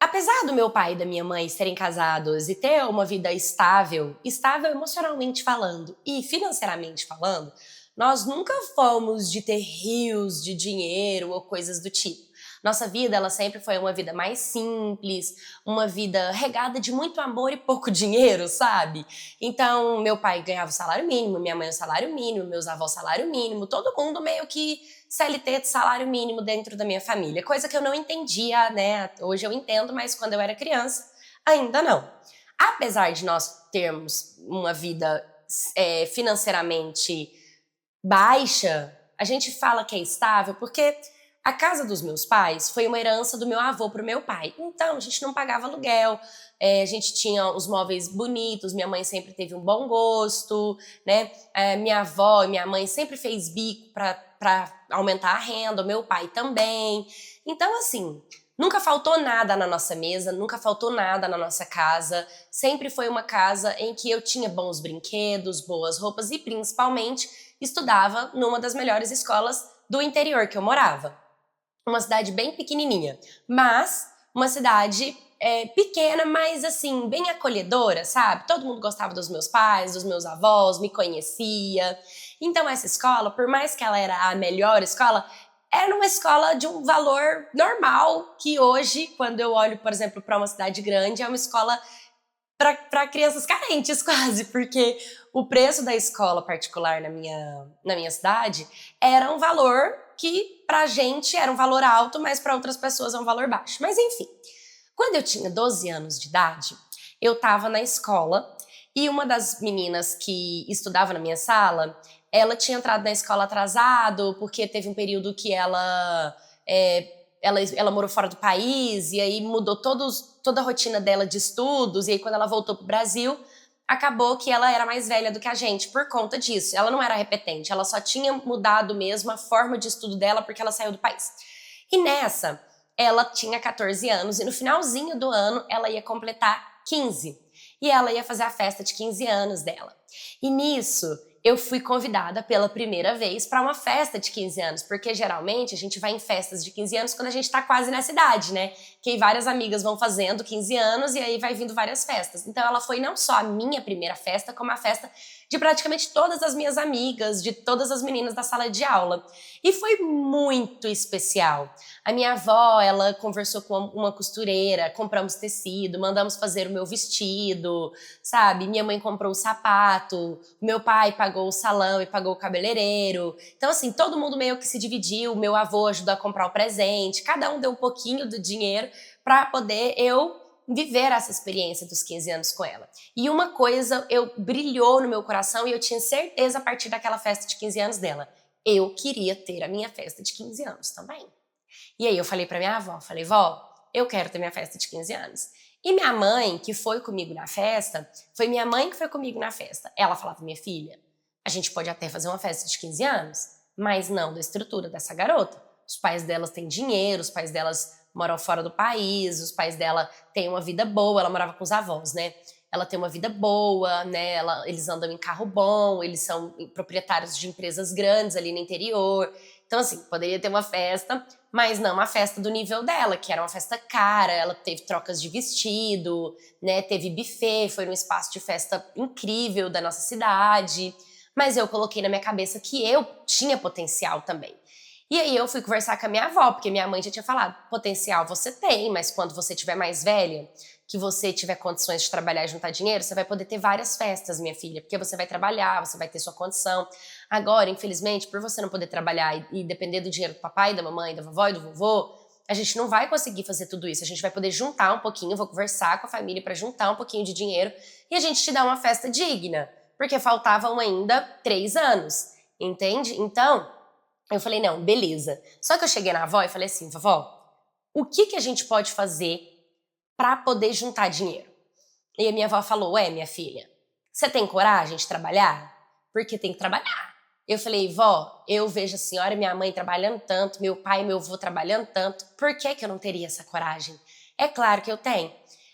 Apesar do meu pai e da minha mãe serem casados e ter uma vida estável, estável emocionalmente falando e financeiramente falando, nós nunca fomos de ter rios de dinheiro ou coisas do tipo. Nossa vida, ela sempre foi uma vida mais simples, uma vida regada de muito amor e pouco dinheiro, sabe? Então, meu pai ganhava o salário mínimo, minha mãe o salário mínimo, meus avós o salário mínimo, todo mundo meio que CLT de salário mínimo dentro da minha família, coisa que eu não entendia, né? Hoje eu entendo, mas quando eu era criança, ainda não. Apesar de nós termos uma vida financeiramente baixa, a gente fala que é estável porque a casa dos meus pais foi uma herança do meu avô pro meu pai. Então, a gente não pagava aluguel, a gente tinha os móveis bonitos, minha mãe sempre teve um bom gosto, né? Minha avó e minha mãe sempre fez bico para aumentar a renda, o meu pai também. Então, assim, nunca faltou nada na nossa mesa, nunca faltou nada na nossa casa. Sempre foi uma casa em que eu tinha bons brinquedos, boas roupas e, principalmente, estudava numa das melhores escolas do interior que eu morava. Uma cidade bem pequenininha, mas uma cidade pequena, mas assim, bem acolhedora, sabe? Todo mundo gostava dos meus pais, dos meus avós, me conhecia. Então essa escola, por mais que ela era a melhor escola, era uma escola de um valor normal, que hoje, quando eu olho, por exemplo, para uma cidade grande, é uma escola para crianças carentes quase, porque o preço da escola particular na minha cidade era um valor que pra gente era um valor alto, mas para outras pessoas é um valor baixo. Mas enfim, quando eu tinha 12 anos de idade, eu estava na escola e uma das meninas que estudava na minha sala, ela tinha entrado na escola atrasado porque teve um período que ela morou fora do país e aí mudou toda a rotina dela de estudos, e aí quando ela voltou pro Brasil, acabou que ela era mais velha do que a gente por conta disso. Ela não era repetente, ela só tinha mudado mesmo a forma de estudo dela porque ela saiu do país. E nessa, ela tinha 14 anos e no finalzinho do ano ela ia completar 15. E ela ia fazer a festa de 15 anos dela. E nisso, eu fui convidada pela primeira vez para uma festa de 15 anos, porque geralmente a gente vai em festas de 15 anos quando a gente tá quase nessa idade, né? Que várias amigas vão fazendo 15 anos e aí vai vindo várias festas. Então ela foi não só a minha primeira festa, como a festa de praticamente todas as minhas amigas, de todas as meninas da sala de aula. E foi muito especial. A minha avó, ela conversou com uma costureira, compramos tecido, mandamos fazer o meu vestido, sabe? Minha mãe comprou o sapato, meu pai pagou o salão e pagou o cabeleireiro. Então, assim, todo mundo meio que se dividiu, meu avô ajudou a comprar o presente, cada um deu um pouquinho do dinheiro para poder eu viver essa experiência dos 15 anos com ela. E uma coisa brilhou no meu coração e eu tinha certeza a partir daquela festa de 15 anos dela. Eu queria ter a minha festa de 15 anos também. E aí eu falei pra minha avó, falei, vó, eu quero ter minha festa de 15 anos. E minha mãe, que foi comigo na festa, foi minha mãe que foi comigo na festa. Ela falava, minha filha, a gente pode até fazer uma festa de 15 anos, mas não da estrutura dessa garota. Os pais delas têm dinheiro, os pais delas moram fora do país, os pais dela têm uma vida boa, ela morava com os avós, né? Ela tem uma vida boa, né? Eles andam em carro bom, eles são proprietários de empresas grandes ali no interior. Então, assim, poderia ter uma festa, mas não uma festa do nível dela, que era uma festa cara, ela teve trocas de vestido, né? Teve buffet, foi num espaço de festa incrível da nossa cidade. Mas eu coloquei na minha cabeça que eu tinha potencial também. E aí eu fui conversar com a minha avó, porque minha mãe já tinha falado, potencial você tem, mas quando você tiver mais velha, que você tiver condições de trabalhar e juntar dinheiro, você vai poder ter várias festas, minha filha, porque você vai trabalhar, você vai ter sua condição. Agora, infelizmente, por você não poder trabalhar e depender do dinheiro do papai, da mamãe, da vovó e do vovô, a gente não vai conseguir fazer tudo isso. A gente vai poder juntar um pouquinho, vou conversar com a família para juntar um pouquinho de dinheiro e a gente te dá uma festa digna, porque faltavam ainda 3 anos, entende? Então, eu falei, não, beleza. Só que eu cheguei na avó e falei assim, vovó, o que a gente pode fazer para poder juntar dinheiro? E a minha avó falou, minha filha, você tem coragem de trabalhar? Porque tem que trabalhar. Eu falei, vó, eu vejo a senhora e minha mãe trabalhando tanto, meu pai e meu avô trabalhando tanto, por que eu não teria essa coragem? É claro que eu tenho.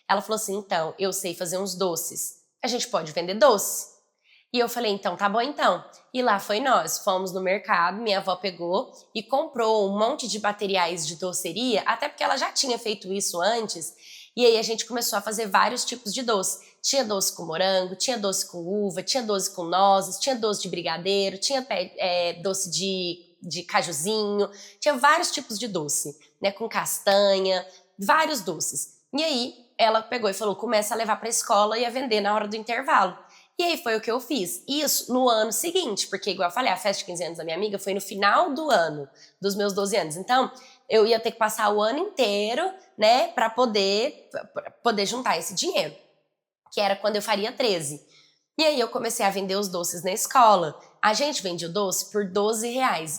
Ela falou assim, então, eu sei fazer uns doces. A gente pode vender doce? E eu falei, então, tá bom então. E lá foi nós, fomos no mercado, minha avó pegou e comprou um monte de materiais de doceria, até porque ela já tinha feito isso antes, E aí a gente começou a fazer vários tipos de doce. Tinha doce com morango, tinha doce com uva, tinha doce com nozes, tinha doce de brigadeiro, tinha doce de cajuzinho, tinha vários tipos de doce, né, com castanha, vários doces. E aí ela pegou e falou, começa a levar para a escola e a vender na hora do intervalo. E aí foi o que eu fiz. Isso no ano seguinte, porque igual eu falei, a festa de 15 anos da minha amiga foi no final do ano, dos meus 12 anos. Então, eu ia ter que passar o ano inteiro, né, para poder juntar esse dinheiro, que era quando eu faria 13. E aí eu comecei a vender os doces na escola. A gente vendia o doce por R$ 12.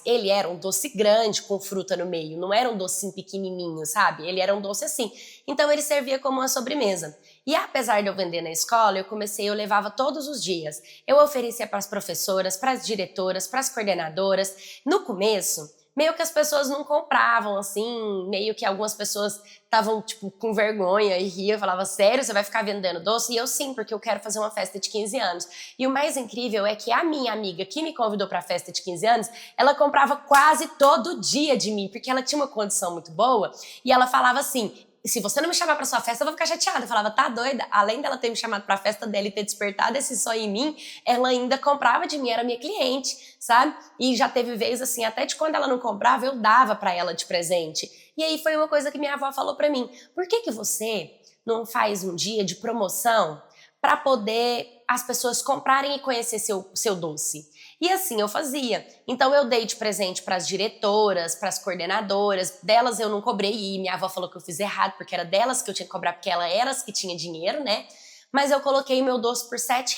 Ele era um doce grande, com fruta no meio. Não era um docinho pequenininho, sabe? Ele era um doce assim. Então ele servia como uma sobremesa. E apesar de eu vender na escola, eu levava todos os dias. Eu oferecia para as professoras, para as diretoras, para as coordenadoras. No começo, meio que as pessoas não compravam, assim, meio que algumas pessoas estavam, tipo, com vergonha e ria, falava, sério, você vai ficar vendendo doce? E eu, sim, porque eu quero fazer uma festa de 15 anos. E o mais incrível é que a minha amiga que me convidou para a festa de 15 anos, ela comprava quase todo dia de mim, porque ela tinha uma condição muito boa, e ela falava assim, se você não me chamar pra sua festa, eu vou ficar chateada. Eu falava, tá doida? Além dela ter me chamado pra festa dela e ter despertado esse sonho em mim, ela ainda comprava de mim, era minha cliente, sabe? E já teve vezes assim, até de quando ela não comprava, eu dava pra ela de presente. E aí foi uma coisa que minha avó falou pra mim, por que você não faz um dia de promoção pra poder as pessoas comprarem e conhecer seu doce? E assim eu fazia. Então eu dei de presente para as diretoras, para as coordenadoras, delas eu não cobrei e minha avó falou que eu fiz errado, porque era delas que eu tinha que cobrar, porque ela era as que tinha dinheiro, né? Mas eu coloquei meu doce por R$ 7.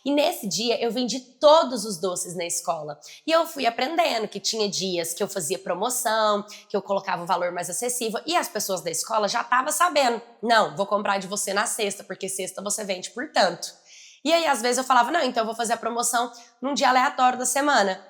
E nesse dia eu vendi todos os doces na escola. E eu fui aprendendo que tinha dias que eu fazia promoção, que eu colocava um valor mais acessível. E as pessoas da escola já estavam sabendo. Não, vou comprar de você na sexta, porque sexta você vende por tanto. E aí, às vezes, eu falava, não, então eu vou fazer a promoção num dia aleatório da semana.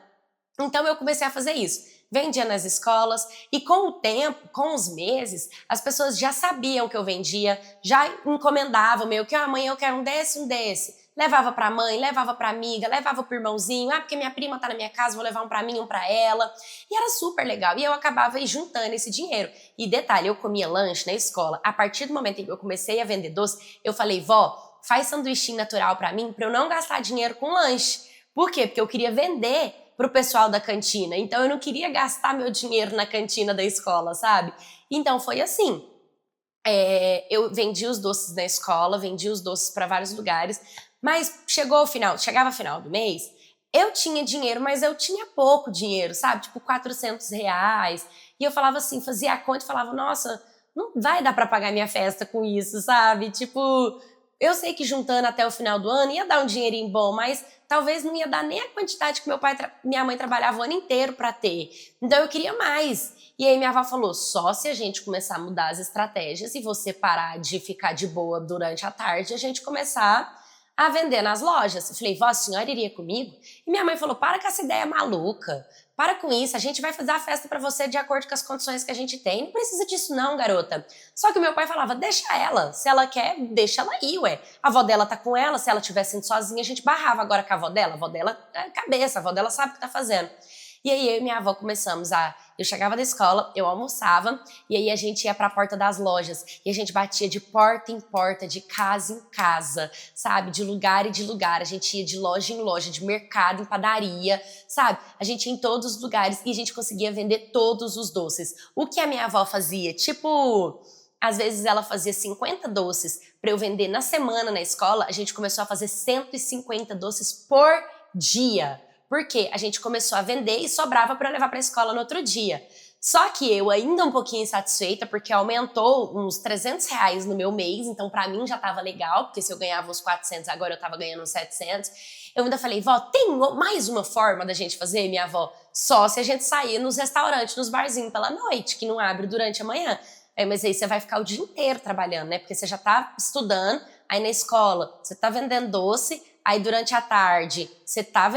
Então, eu comecei a fazer isso. Vendia nas escolas e com o tempo, com os meses, as pessoas já sabiam que eu vendia, já encomendavam meio que, amanhã eu quero um desse, um desse. Levava pra mãe, levava pra amiga, levava pro irmãozinho, porque minha prima tá na minha casa, vou levar um pra mim, um pra ela. E era super legal. E eu acabava aí juntando esse dinheiro. E detalhe, eu comia lanche na escola. A partir do momento em que eu comecei a vender doce, eu falei, vó, faz sanduichinho natural pra mim, pra eu não gastar dinheiro com lanche. Por quê? Porque eu queria vender pro pessoal da cantina. Então eu não queria gastar meu dinheiro na cantina da escola, sabe? Então foi assim. Eu vendi os doces na escola, vendi os doces para vários lugares, mas chegava final do mês, eu tinha dinheiro, mas eu tinha pouco dinheiro, sabe? Tipo R$ 400. E eu falava assim, fazia a conta e falava, nossa, não vai dar para pagar minha festa com isso, sabe? Tipo, eu sei que juntando até o final do ano ia dar um dinheirinho bom, mas talvez não ia dar nem a quantidade que minha mãe trabalhava o ano inteiro para ter. Então eu queria mais. E aí minha avó falou, só se a gente começar a mudar as estratégias e você parar de ficar de boa durante a tarde, a gente começar a vender nas lojas. Eu falei, vó, a senhora iria comigo? E minha mãe falou, para com essa ideia maluca. Para com isso, a gente vai fazer a festa pra você de acordo com as condições que a gente tem. Não precisa disso não, garota. Só que o meu pai falava, deixa ela. Se ela quer, deixa ela ir, ué. A avó dela tá com ela, se ela estivesse indo sozinha, a gente barrava. Agora com a avó dela é cabeça, a avó dela sabe o que tá fazendo. E aí eu e minha avó começamos eu chegava da escola, eu almoçava, e aí a gente ia pra porta das lojas, e a gente batia de porta em porta, de casa em casa, sabe? De lugar em lugar, a gente ia de loja em loja, de mercado em padaria, sabe? A gente ia em todos os lugares e a gente conseguia vender todos os doces. O que a minha avó fazia? Tipo, às vezes ela fazia 50 doces pra eu vender na semana na escola, a gente começou a fazer 150 doces por dia. Porque a gente começou a vender e sobrava para eu levar para a escola no outro dia. Só que eu ainda um pouquinho insatisfeita, porque aumentou uns R$ 300 no meu mês, então para mim já tava legal, porque se eu ganhava uns 400, agora eu tava ganhando uns 700. Eu ainda falei, vó, tem mais uma forma da gente fazer, minha avó? Só se a gente sair nos restaurantes, nos barzinhos pela noite, que não abre durante a manhã. Mas aí você vai ficar o dia inteiro trabalhando, né? Porque você já tá estudando, aí na escola você tá vendendo doce, aí durante a tarde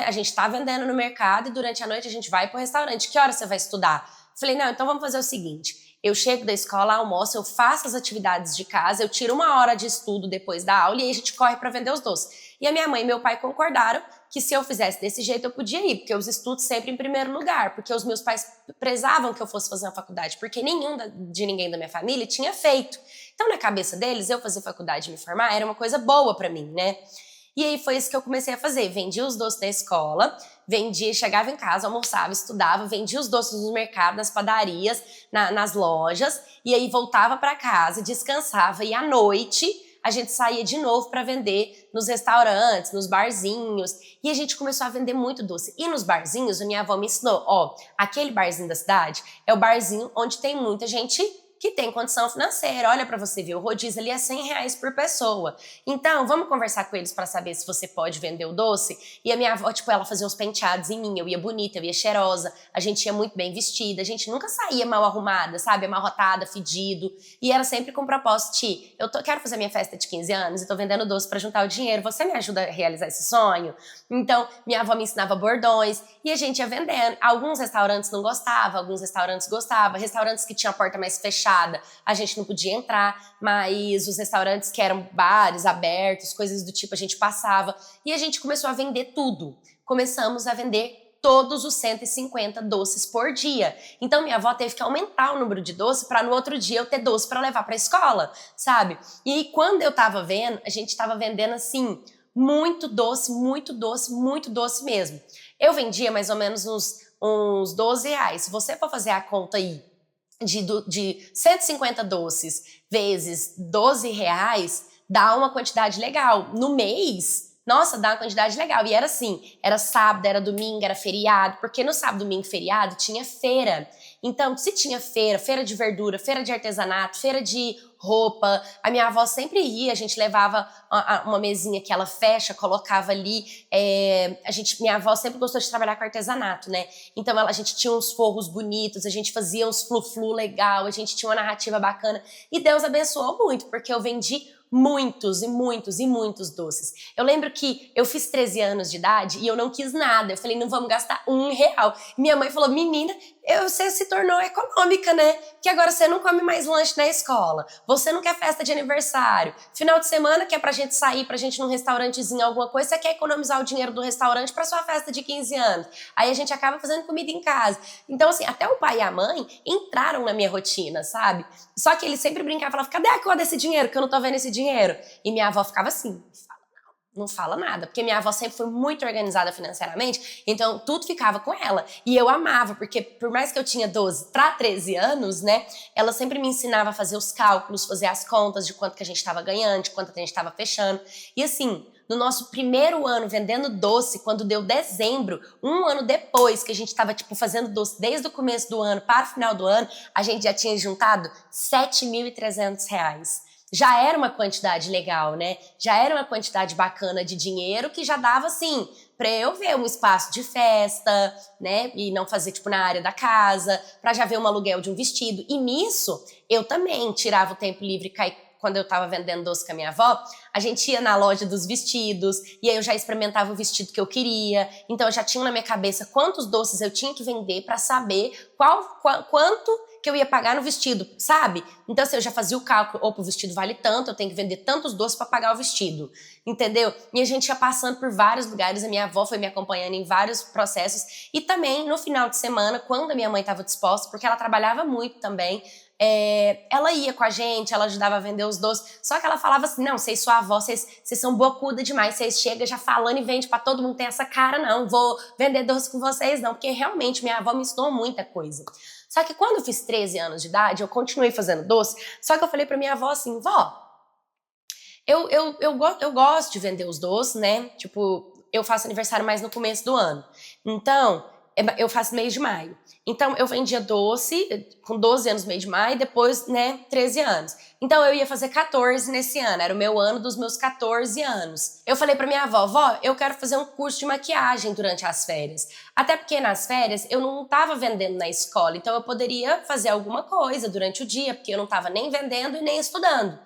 a gente tá vendendo no mercado e durante a noite a gente vai pro restaurante. Que hora você vai estudar? Falei, não, então vamos fazer o seguinte, Eu chego da escola, almoço, eu faço as atividades de casa, eu tiro 1 hora de estudo depois da aula e aí a gente corre para vender os doces. E a minha mãe e meu pai concordaram que se eu fizesse desse jeito eu podia ir, porque os estudos sempre em primeiro lugar, porque os meus pais prezavam que eu fosse fazer uma faculdade, porque de ninguém da minha família tinha feito. Então na cabeça deles, eu fazer faculdade e me formar era uma coisa boa pra mim, né? E aí foi isso que eu comecei a fazer, vendia os doces da escola, vendia, chegava em casa, almoçava, estudava, vendia os doces no mercado, nas padarias, nas lojas, e aí voltava pra casa, descansava, e à noite a gente saía de novo para vender nos restaurantes, nos barzinhos, e a gente começou a vender muito doce. E nos barzinhos, a minha avó me ensinou, ó, aquele barzinho da cidade é o barzinho onde tem muita gente que tem condição financeira. Olha para você ver, o rodízio ali é R$100 por pessoa. Então, vamos conversar com eles para saber se você pode vender o doce. E a minha avó, tipo, ela fazia uns penteados em mim, eu ia bonita, eu ia cheirosa, a gente ia muito bem vestida, a gente nunca saía mal arrumada, sabe, amarrotada, fedido. E era sempre com o propósito de, quero fazer minha festa de 15 anos e tô vendendo doce para juntar o dinheiro, você me ajuda a realizar esse sonho? Então, minha avó me ensinava bordões e a gente ia vendendo. Alguns restaurantes não gostavam, alguns restaurantes gostavam, restaurantes que tinham a porta mais fechada, a gente não podia entrar, mas os restaurantes que eram bares abertos, coisas do tipo, a gente passava e a gente começou a vender tudo. Começamos a vender todos os 150 doces por dia. Então minha avó teve que aumentar o número de doces para no outro dia eu ter doce para levar para a escola, sabe? E aí, quando eu tava vendo, a gente tava vendendo assim, muito doce, muito doce, muito doce mesmo. Eu vendia mais ou menos uns R$12. Se você for fazer a conta aí, de 150 doces vezes R$12, dá uma quantidade legal. No mês, nossa, dá uma quantidade legal. E era assim, era sábado, era domingo, era feriado, porque no sábado, domingo, feriado tinha feira. Então, se tinha feira de verdura, feira de artesanato, feira de roupa, a minha avó sempre ia, a gente levava uma mesinha que ela fecha, colocava ali, minha avó sempre gostou de trabalhar com artesanato, né? Então a gente tinha uns forros bonitos, a gente fazia uns flu-flu legal, a gente tinha uma narrativa bacana e Deus abençoou muito, porque eu vendi muitos e muitos e muitos doces. Eu lembro que eu fiz 13 anos de idade e eu não quis nada. Eu falei, não vamos gastar R$1. Minha mãe falou, menina, você se tornou econômica, né? Que agora você não come mais lanche na escola. Você não quer festa de aniversário. Final de semana que é pra gente sair, pra gente ir num restaurantezinho, alguma coisa, você quer economizar o dinheiro do restaurante pra sua festa de 15 anos. Aí a gente acaba fazendo comida em casa. Então, assim, até o pai e a mãe entraram na minha rotina, sabe? Só que eles sempre brincavam, falavam, cadê a cor desse dinheiro? Que eu não tô vendo esse dinheiro. E minha avó ficava assim, não fala nada, porque minha avó sempre foi muito organizada financeiramente, então tudo ficava com ela. E eu amava, porque por mais que eu tinha 12 para 13 anos, né, ela sempre me ensinava a fazer os cálculos, fazer as contas de quanto que a gente estava ganhando, de quanto que a gente estava fechando. E assim, no nosso primeiro ano vendendo doce, quando deu dezembro, 1 ano depois que a gente estava tipo fazendo doce desde o começo do ano para o final do ano, a gente já tinha juntado R$7.300. Já era uma quantidade legal, né? Já era uma quantidade bacana de dinheiro que já dava, assim, pra eu ver um espaço de festa, né? E não fazer, tipo, na área da casa, pra já ver um aluguel de um vestido. E nisso, eu também tirava o tempo livre quando eu tava vendendo doce com a minha avó, a gente ia na loja dos vestidos, e aí eu já experimentava o vestido que eu queria, então eu já tinha na minha cabeça quantos doces eu tinha que vender pra saber quanto que eu ia pagar no vestido, sabe? Então, assim, eu já fazia o cálculo, opa, o vestido vale tanto, eu tenho que vender tantos doces pra pagar o vestido, entendeu? E a gente ia passando por vários lugares, a minha avó foi me acompanhando em vários processos, e também no final de semana, quando a minha mãe estava disposta, porque ela trabalhava muito também, ela ia com a gente, ela ajudava a vender os doces, só que ela falava assim, não, vocês sua avó, vocês são bocuda demais, vocês chegam já falando e vende pra todo mundo, tem essa cara não, vou vender doce com vocês não, porque realmente minha avó me ensinou muita coisa. Só que quando eu fiz 13 anos de idade, eu continuei fazendo doce, só que eu falei pra minha avó assim, vó, eu gosto de vender os doces, né, tipo, eu faço aniversário mais no começo do ano, então eu faço mês de maio. Então, eu vendia doce com 12 anos, mês de maio, e depois, né, 13 anos. Então, eu ia fazer 14 nesse ano, era o meu ano dos meus 14 anos. Eu falei pra minha avó, vó, eu quero fazer um curso de maquiagem durante as férias. Até porque nas férias eu não tava vendendo na escola, então eu poderia fazer alguma coisa durante o dia, porque eu não tava nem vendendo e nem estudando.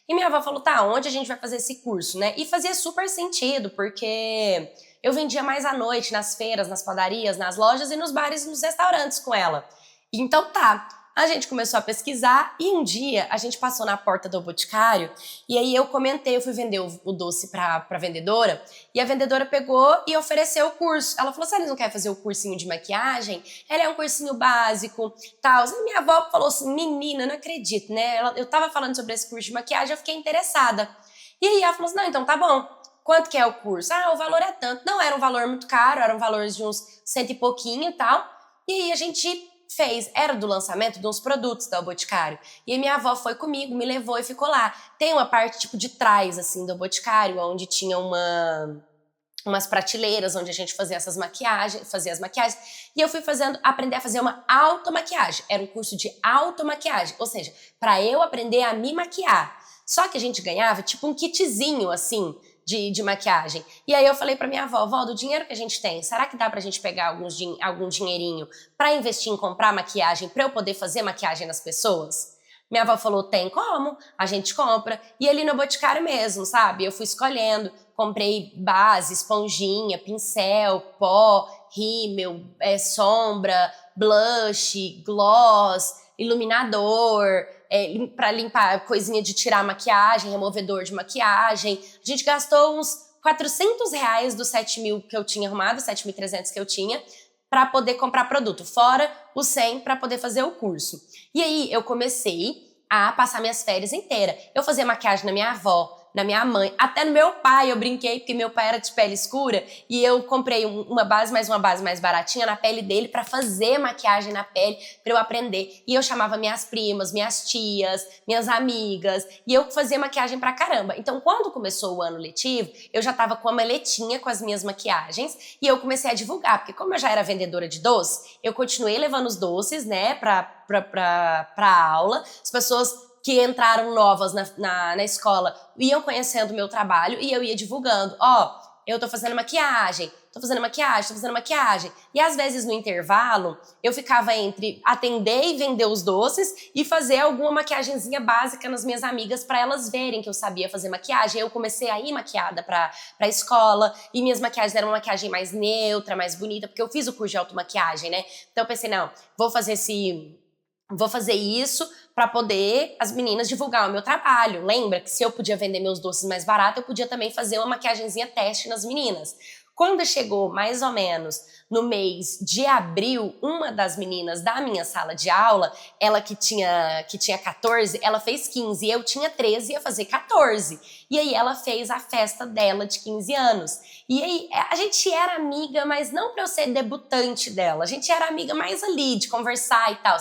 E minha avó falou, tá, onde a gente vai fazer esse curso, né? E fazia super sentido, porque eu vendia mais à noite, nas feiras, nas padarias, nas lojas e nos bares e nos restaurantes com ela. Então tá, A gente começou a pesquisar e um dia a gente passou na porta do Boticário e aí eu comentei, eu fui vender o doce pra vendedora e a vendedora pegou e ofereceu o curso. Ela falou, vocês não querem fazer o cursinho de maquiagem? Ela é um cursinho básico, tal. E minha avó falou assim, menina, não acredito, né? Eu tava falando sobre esse curso de maquiagem, eu fiquei interessada. E aí ela falou assim, não, então tá bom. Quanto que é o curso? Ah, o valor é tanto. Não era um valor muito caro, era um valor de uns 100 e pouquinho e tal. E aí a gente fez, era do lançamento de uns produtos da Boticário. E aí minha avó foi comigo, me levou e ficou lá. Tem uma parte tipo de trás, assim, do Boticário, onde tinha umas prateleiras onde a gente fazia essas maquiagens, fazia as maquiagens, e eu fui aprender a fazer uma automaquiagem. Era um curso de automaquiagem, ou seja, para eu aprender a me maquiar. Só que a gente ganhava tipo um kitzinho, assim, de maquiagem. E aí eu falei pra minha avó, vó, do dinheiro que a gente tem, será que dá pra gente pegar algum dinheirinho pra investir em comprar maquiagem, pra eu poder fazer maquiagem nas pessoas? Minha avó falou, tem como, a gente compra. E ali no Boticário mesmo, sabe? Eu fui escolhendo, comprei base, esponjinha, pincel, pó, rímel, sombra, blush, gloss, iluminador, pra limpar coisinha de tirar maquiagem, removedor de maquiagem. A gente gastou uns R$ 400 dos 7 mil que eu tinha arrumado, 7.300 que eu tinha, para poder comprar produto, fora os 100 para poder fazer o curso. E aí eu comecei a passar minhas férias inteiras. Eu fazia maquiagem na minha avó, na minha mãe, até no meu pai eu brinquei, porque meu pai era de pele escura, e eu comprei uma base mais baratinha na pele dele para fazer maquiagem na pele, para eu aprender. E eu chamava minhas primas, minhas tias, minhas amigas, e eu fazia maquiagem pra caramba. Então, quando começou o ano letivo, eu já tava com a maletinha com as minhas maquiagens, e eu comecei a divulgar, porque como eu já era vendedora de doce, eu continuei levando os doces, né, pra aula. As pessoas que entraram novas na escola iam conhecendo o meu trabalho e eu ia divulgando. Eu tô fazendo maquiagem, tô fazendo maquiagem, tô fazendo maquiagem. E às vezes no intervalo, eu ficava entre atender e vender os doces e fazer alguma maquiagenzinha básica nas minhas amigas para elas verem que eu sabia fazer maquiagem. Eu comecei a ir maquiada pra escola e minhas maquiagens eram uma maquiagem mais neutra, mais bonita, porque eu fiz o curso de automaquiagem, né? Então eu pensei, não, vou fazer isso para poder as meninas divulgar o meu trabalho. Lembra que se eu podia vender meus doces mais barato, eu podia também fazer uma maquiagenzinha teste nas meninas. Quando chegou mais ou menos no mês de abril, uma das meninas da minha sala de aula, ela que tinha 14, ela fez 15, eu tinha 13 e ia fazer 14. E aí ela fez a festa dela de 15 anos. E aí a gente era amiga, mas não pra eu ser debutante dela, a gente era amiga mais ali, de conversar e tal.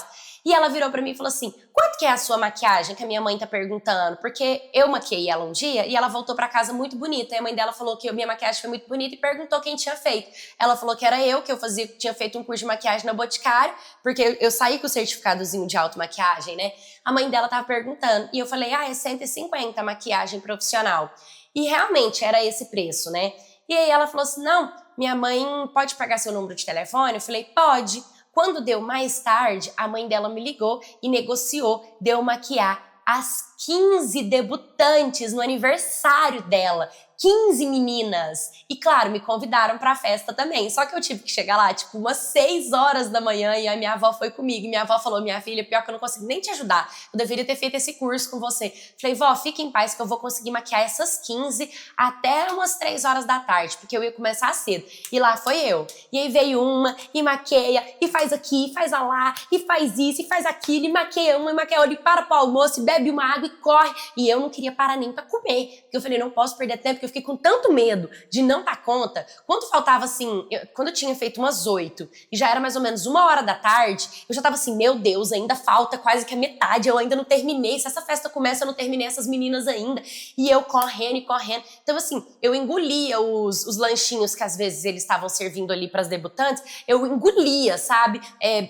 E ela virou pra mim e falou assim, quanto que é a sua maquiagem que a minha mãe tá perguntando? Porque eu maquiei ela um dia e ela voltou pra casa muito bonita. E a mãe dela falou que a minha maquiagem foi muito bonita e perguntou quem tinha feito. Ela falou que era eu, que tinha feito um curso de maquiagem na Boticário, porque eu saí com o certificadozinho de automaquiagem, né? A mãe dela tava perguntando. E eu falei, é 150 a maquiagem profissional. E realmente era esse preço, né? E aí ela falou assim, não, minha mãe pode pegar seu número de telefone? Eu falei, pode. Quando deu mais tarde, a mãe dela me ligou e negociou de eu maquiar as 15 debutantes no aniversário dela. 15 meninas. E claro, me convidaram pra festa também. Só que eu tive que chegar lá, tipo, umas 6 horas da manhã e a minha avó foi comigo. E minha avó falou, minha filha, pior que eu não consigo nem te ajudar. Eu deveria ter feito esse curso com você. Falei, vó, fica em paz que eu vou conseguir maquiar essas 15 até umas 3 horas da tarde, porque eu ia começar cedo. E lá foi eu. E aí veio uma, e maqueia, e faz aqui, e faz lá, e faz isso, e faz aquilo, e maqueia uma, e maqueia outra, e para pro almoço, e bebe uma água e corre. E eu não queria parar nem pra comer. Porque eu falei, não posso perder tempo, porque eu fiquei com tanto medo de não dar conta. Quando faltava assim, quando eu tinha feito umas 8 e já era mais ou menos 1 hora da tarde, eu já tava assim, meu Deus, ainda falta quase que a metade, eu ainda não terminei. Se essa festa começa, eu não terminei essas meninas ainda. E eu correndo e correndo. Então assim, eu engolia os lanchinhos que às vezes eles estavam servindo ali pras debutantes, eu engolia, sabe?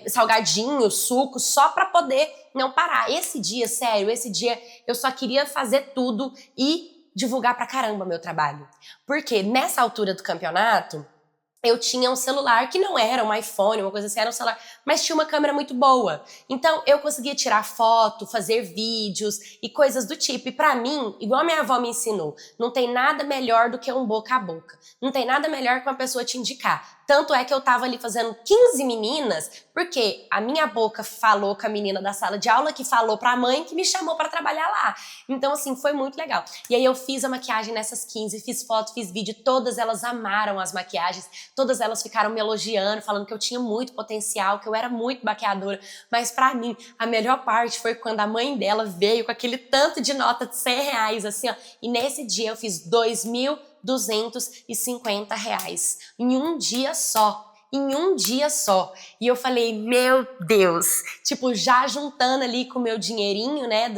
Salgadinho, suco, só pra poder não parar. Esse dia, sério, eu só queria fazer tudo e divulgar pra caramba meu trabalho. Porque nessa altura do campeonato, eu tinha um celular que não era um iPhone, uma coisa assim, era um celular, mas tinha uma câmera muito boa. Então, eu conseguia tirar foto, fazer vídeos e coisas do tipo. E pra mim, igual a minha avó me ensinou, não tem nada melhor do que um boca a boca. Não tem nada melhor que uma pessoa te indicar. Tanto é que eu tava ali fazendo 15 meninas, porque a minha boca falou com a menina da sala de aula, que falou pra mãe, que me chamou pra trabalhar lá. Então, assim, foi muito legal. E aí eu fiz a maquiagem nessas 15, fiz foto, fiz vídeo, todas elas amaram as maquiagens, todas elas ficaram me elogiando, falando que eu tinha muito potencial, que eu era muito maquiadora. Mas pra mim, a melhor parte foi quando a mãe dela veio com aquele tanto de nota de R$ 100, assim, ó. E nesse dia eu fiz R$ 2.250 em um dia só. Em um dia só. E eu falei, meu Deus, tipo, já juntando ali com o meu dinheirinho, né,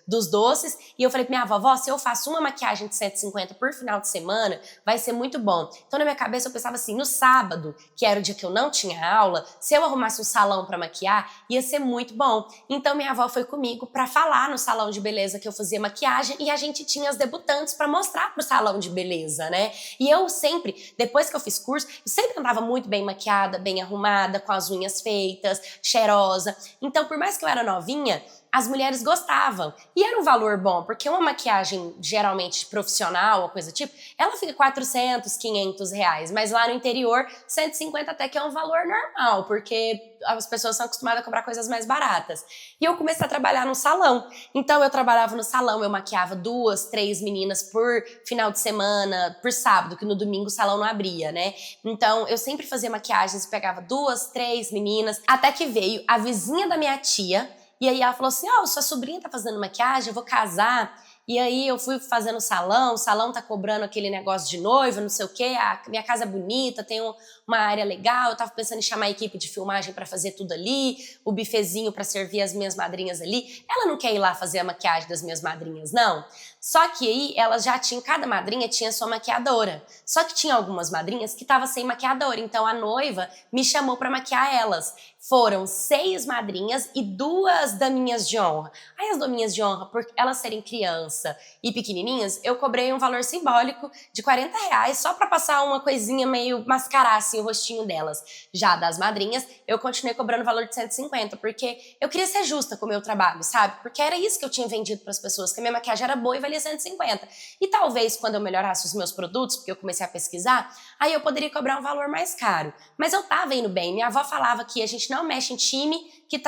dos doces. E eu falei pra minha avó, vó, se eu faço uma maquiagem de 150 por final de semana, vai ser muito bom. Então na minha cabeça eu pensava assim, no sábado, que era o dia que eu não tinha aula, se eu arrumasse um salão pra maquiar, ia ser muito bom. Então minha avó foi comigo pra falar no salão de beleza que eu fazia maquiagem e a gente tinha as debutantes pra mostrar pro salão de beleza, né? E eu sempre, depois que eu fiz curso, eu sempre andava muito bem maquiada, bem arrumada, com as unhas feitas, cheirosa. Então, por mais que eu era novinha, as mulheres gostavam. E era um valor bom, porque uma maquiagem geralmente profissional ou coisa do tipo, ela fica R$ 400, R$ 500, mas lá no interior, 150 até que é um valor normal, porque as pessoas são acostumadas a comprar coisas mais baratas. E eu comecei a trabalhar no salão. Então eu trabalhava no salão, eu maquiava 2, 3 meninas por final de semana, por sábado, que no domingo o salão não abria, né? Então eu sempre fazia maquiagens, pegava 2, 3 meninas, até que veio a vizinha da minha tia. E aí ela falou assim, ó, sua sobrinha tá fazendo maquiagem, eu vou casar. E aí eu fui fazendo o salão tá cobrando aquele negócio de noiva, não sei o quê, a minha casa é bonita, tem uma área legal, eu tava pensando em chamar a equipe de filmagem pra fazer tudo ali, o bifezinho pra servir as minhas madrinhas ali. Ela não quer ir lá fazer a maquiagem das minhas madrinhas, não. Só que aí elas já tinham, cada madrinha tinha sua maquiadora. Só que tinha algumas madrinhas que estavam sem maquiadora, então a noiva me chamou pra maquiar elas. Foram 6 madrinhas e 2 daminhas de honra. Aí as daminhas de honra, por elas serem criança e pequenininhas, eu cobrei um valor simbólico de R$ 40 só pra passar uma coisinha meio mascarar assim o rostinho delas. Já das madrinhas, eu continuei cobrando o valor de 150, porque eu queria ser justa com o meu trabalho, sabe? Porque era isso que eu tinha vendido pras pessoas, que a minha maquiagem era boa e valia 150. E talvez quando eu melhorasse os meus produtos, porque eu comecei a pesquisar, aí eu poderia cobrar um valor mais caro. Mas eu tava indo bem. Minha avó falava que a gente não mexe em time que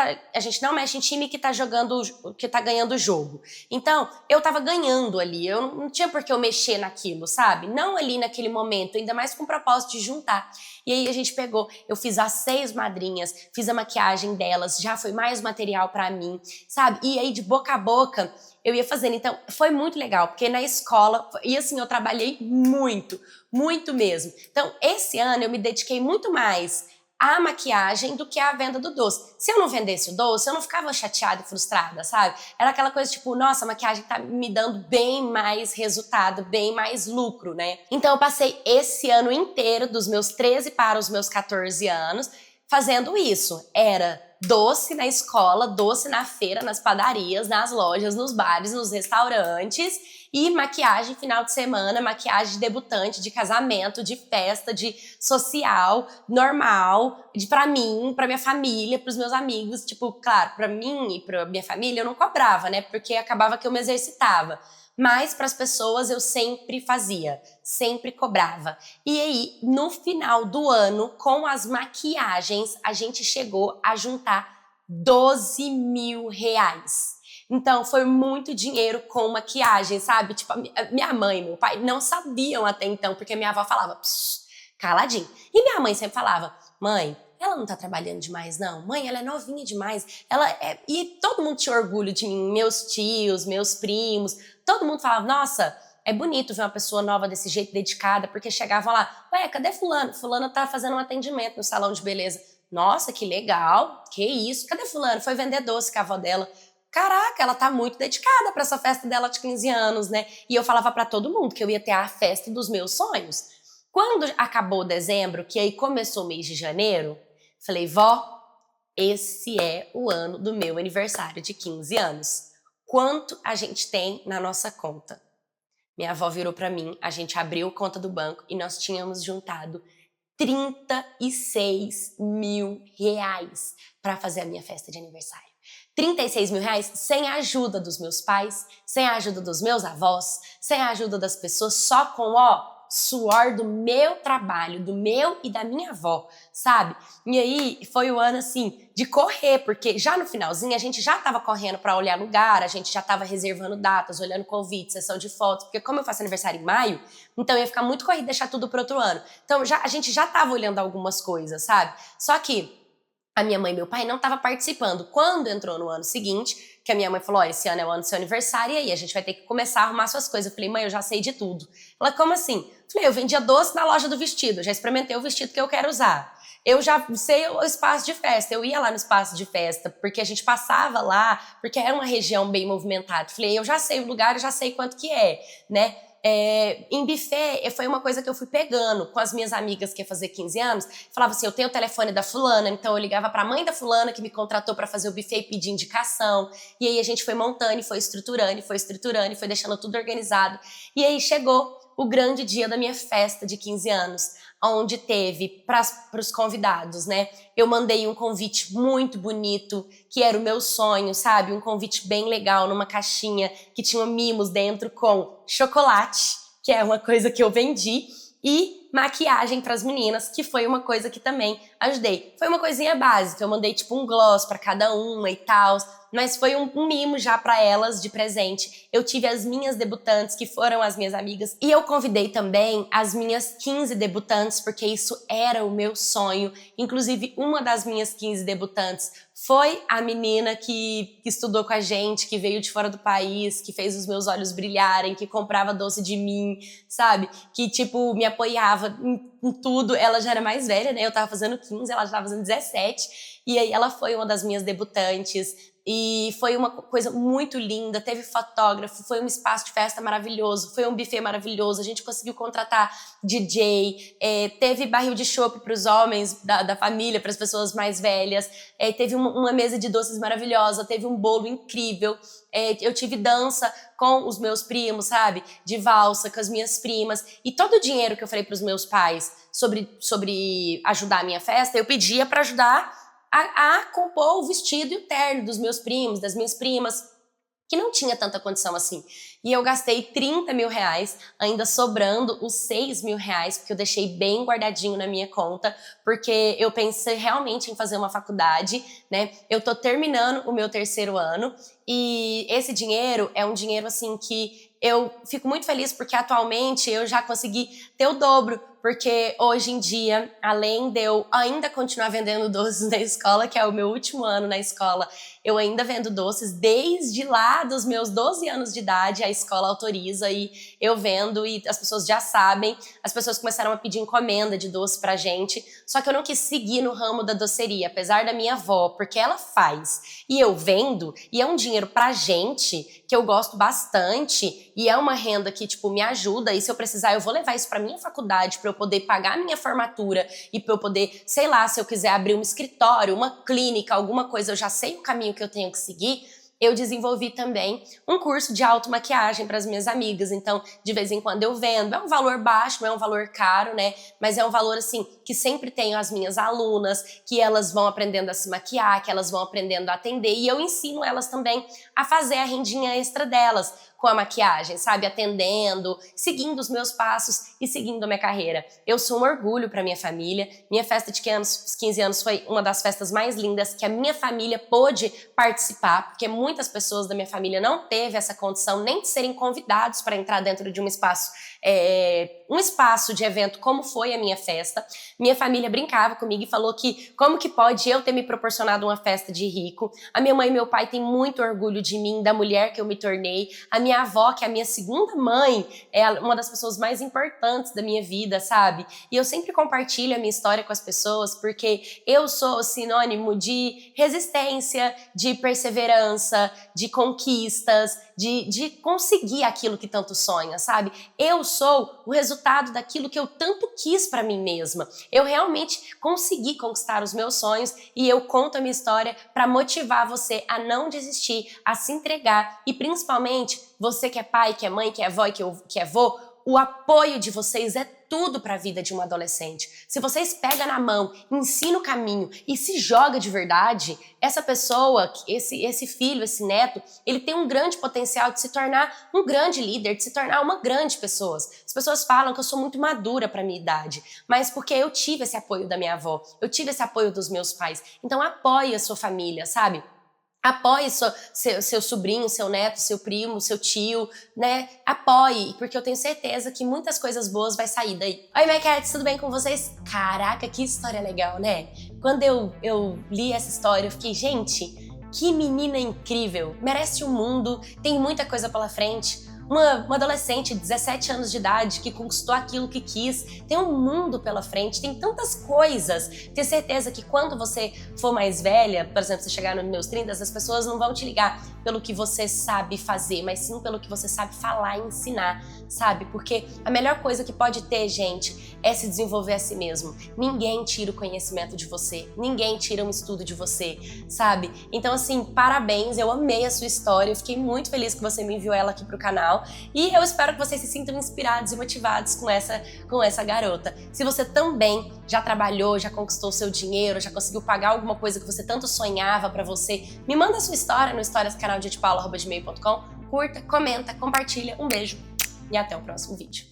tá jogando, que tá ganhando o jogo. Então, eu tava ganhando ali, eu não tinha por que eu mexer naquilo, sabe? Não ali naquele momento, ainda mais com o propósito de juntar. E aí a gente pegou, eu fiz as 6 madrinhas, fiz a maquiagem delas, já foi mais material pra mim, sabe? E aí de boca a boca, eu ia fazendo. Então, foi muito legal, porque na escola, e assim, eu trabalhei muito, muito mesmo. Então, esse ano eu me dediquei muito mais à maquiagem do que à venda do doce. Se eu não vendesse o doce, eu não ficava chateada e frustrada, sabe? Era aquela coisa tipo, nossa, a maquiagem tá me dando bem mais resultado, bem mais lucro, né? Então eu passei esse ano inteiro, dos meus 13 para os meus 14 anos, fazendo isso. Era doce na escola, doce na feira, nas padarias, nas lojas, nos bares, nos restaurantes e maquiagem final de semana, maquiagem de debutante, de casamento, de festa, de social, normal, pra mim, pra minha família, pros meus amigos, tipo, claro, pra mim e pra minha família eu não cobrava, né, porque acabava que eu me exercitava. Mas para as pessoas eu sempre fazia, sempre cobrava. E aí, no final do ano, com as maquiagens, a gente chegou a juntar R$ 12.000. Então, foi muito dinheiro com maquiagem, sabe? Tipo, a minha mãe e meu pai não sabiam até então, porque minha avó falava, caladinho. E minha mãe sempre falava, mãe, ela não tá trabalhando demais, não. Mãe, ela é novinha demais. E todo mundo tinha orgulho de mim, meus tios, meus primos. Todo mundo falava, nossa, é bonito ver uma pessoa nova desse jeito, dedicada, porque chegavam lá, ué, cadê fulano? Fulano tá fazendo um atendimento no salão de beleza. Nossa, que legal, que isso. Cadê fulano? Foi vender doce com a avó dela. Caraca, ela tá muito dedicada pra essa festa dela de 15 anos, né? E eu falava pra todo mundo que eu ia ter a festa dos meus sonhos. Quando acabou dezembro, que aí começou o mês de janeiro, falei, vó, esse é o ano do meu aniversário de 15 anos. Quanto a gente tem na nossa conta? Minha avó virou pra mim, a gente abriu a conta do banco e nós tínhamos juntado R$ 36 mil para fazer a minha festa de aniversário. R$ 36 mil sem a ajuda dos meus pais, sem a ajuda dos meus avós, sem a ajuda das pessoas, só com, suor do meu trabalho, do meu e da minha avó, sabe? E aí foi o ano, assim, de correr, porque já no finalzinho a gente já tava correndo pra olhar lugar, a gente já tava reservando datas, olhando convites, sessão de fotos, porque como eu faço aniversário em maio, então ia ficar muito corrido deixar tudo pro outro ano. Então a gente já tava olhando algumas coisas, sabe? Só que a minha mãe e meu pai não estavam participando. Quando entrou no ano seguinte, que a minha mãe falou, esse ano é o ano do seu aniversário, e aí a gente vai ter que começar a arrumar suas coisas. Eu falei, mãe, eu já sei de tudo. Ela, como assim? Eu falei, eu vendia doce na loja do vestido, já experimentei o vestido que eu quero usar. Eu já sei o espaço de festa, eu ia lá no espaço de festa, porque a gente passava lá, porque era uma região bem movimentada. Eu falei, eu já sei o lugar, eu já sei quanto que é, né? Em buffet, foi uma coisa que eu fui pegando com as minhas amigas que ia fazer 15 anos. Falava assim, eu tenho o telefone da fulana, então eu ligava pra mãe da fulana que me contratou pra fazer o buffet e pedir indicação. E aí a gente foi montando e foi estruturando, e foi deixando tudo organizado. E aí chegou o grande dia da minha festa de 15 anos, onde teve para os convidados, né? Eu mandei um convite muito bonito, que era o meu sonho, sabe? Um convite bem legal, numa caixinha que tinha mimos dentro com chocolate, que é uma coisa que eu vendi, e maquiagem para as meninas, que foi uma coisa que também ajudei. Foi uma coisinha básica, eu mandei tipo um gloss para cada uma e tal, mas foi um mimo já para elas de presente. Eu tive as minhas debutantes, que foram as minhas amigas, e eu convidei também as minhas 15 debutantes, porque isso era o meu sonho. Inclusive, uma das minhas 15 debutantes foi a menina que estudou com a gente, que veio de fora do país, que fez os meus olhos brilharem, que comprava doce de mim, sabe? Que, tipo, me apoiava em tudo. Ela já era mais velha, né? Eu tava fazendo 15, ela já tava fazendo 17. E aí ela foi uma das minhas debutantes. E foi uma coisa muito linda, teve fotógrafo, foi um espaço de festa maravilhoso, foi um buffet maravilhoso, a gente conseguiu contratar DJ, teve barril de chopp para os homens da família, para as pessoas mais velhas, teve uma mesa de doces maravilhosa, teve um bolo incrível, eu tive dança com os meus primos, sabe? De valsa com as minhas primas, e todo o dinheiro que eu falei para os meus pais sobre ajudar a minha festa, eu pedia para ajudar a compor o vestido e o terno dos meus primos, das minhas primas, que não tinha tanta condição assim. E eu gastei R$ 30 mil, ainda sobrando os R$ 6 mil, porque eu deixei bem guardadinho na minha conta, porque eu pensei realmente em fazer uma faculdade, né? Eu tô terminando o meu 3º ano, e esse dinheiro é um dinheiro, assim, que eu fico muito feliz, porque atualmente eu já consegui ter o dobro, porque hoje em dia, além de eu ainda continuar vendendo doces na escola, que é o meu último ano na escola, eu ainda vendo doces desde lá dos meus 12 anos de idade, a escola autoriza e eu vendo, e as pessoas já sabem, as pessoas começaram a pedir encomenda de doce pra gente, só que eu não quis seguir no ramo da doceria, apesar da minha avó, porque ela faz, e eu vendo, e é um dinheiro pra gente, que eu gosto bastante, e é uma renda que, tipo, me ajuda, e se eu precisar, eu vou levar isso pra minha faculdade, pra eu poder pagar a minha formatura, e pra eu poder, sei lá, se eu quiser abrir um escritório, uma clínica, alguma coisa, eu já sei o caminho que eu tenho que seguir. Eu desenvolvi também um curso de automaquiagem para as minhas amigas, então de vez em quando eu vendo, é um valor baixo, não é um valor caro, né, mas é um valor assim, que sempre tenho as minhas alunas, que elas vão aprendendo a se maquiar, que elas vão aprendendo a atender, e eu ensino elas também a fazer a rendinha extra delas, com a maquiagem, sabe, atendendo, seguindo os meus passos e seguindo a minha carreira. Eu sou um orgulho para minha família, minha festa de 15 anos foi uma das festas mais lindas que a minha família pôde participar, porque muitas pessoas da minha família não teve essa condição nem de serem convidados para entrar dentro de um espaço de evento como foi a minha festa. Minha família brincava comigo e falou que como que pode eu ter me proporcionado uma festa de rico. A minha mãe e meu pai têm muito orgulho de mim, da mulher que eu me tornei. A minha avó, que é a minha segunda mãe, é uma das pessoas mais importantes da minha vida, sabe? E eu sempre compartilho a minha história com as pessoas porque eu sou sinônimo de resistência, de perseverança, de conquistas, de conseguir aquilo que tanto sonha, sabe? Eu sou o resultado daquilo que eu tanto quis pra mim mesma. Eu realmente consegui conquistar os meus sonhos e eu conto a minha história pra motivar você a não desistir, a se entregar e principalmente você que é pai, que é mãe, que é avó e que é vô, o apoio de vocês é tudo para a vida de um adolescente. Se vocês pegam na mão, ensinam o caminho e se joga de verdade, essa pessoa, esse filho, esse neto, ele tem um grande potencial de se tornar um grande líder, de se tornar uma grande pessoa. As pessoas falam que eu sou muito madura para minha idade, mas porque eu tive esse apoio da minha avó, eu tive esse apoio dos meus pais. Então apoie a sua família, sabe? Apoie seu sobrinho, seu neto, seu primo, seu tio, né? Apoie, porque eu tenho certeza que muitas coisas boas vai sair daí. Oi, My Cats, tudo bem com vocês? Caraca, que história legal, né? Quando eu li essa história, eu fiquei, gente, que menina incrível, merece o mundo, tem muita coisa pela frente. Uma adolescente de 17 anos de idade que conquistou aquilo que quis, tem um mundo pela frente, tem tantas coisas. Tenho certeza que quando você for mais velha, por exemplo, você chegar nos meus 30, as pessoas não vão te ligar pelo que você sabe fazer, mas sim pelo que você sabe falar e ensinar, sabe? Porque a melhor coisa que pode ter, gente, é se desenvolver a si mesmo. Ninguém tira o conhecimento de você, ninguém tira um estudo de você, sabe? Então, assim, parabéns, eu amei a sua história, eu fiquei muito feliz que você me enviou ela aqui pro canal. E eu espero que vocês se sintam inspirados e motivados com essa garota. Se você também já trabalhou, já conquistou seu dinheiro, já conseguiu pagar alguma coisa que você tanto sonhava pra você, me manda a sua história no historiascanaldepaula@gmail.com. Curta, comenta, compartilha. Um beijo e até o próximo vídeo.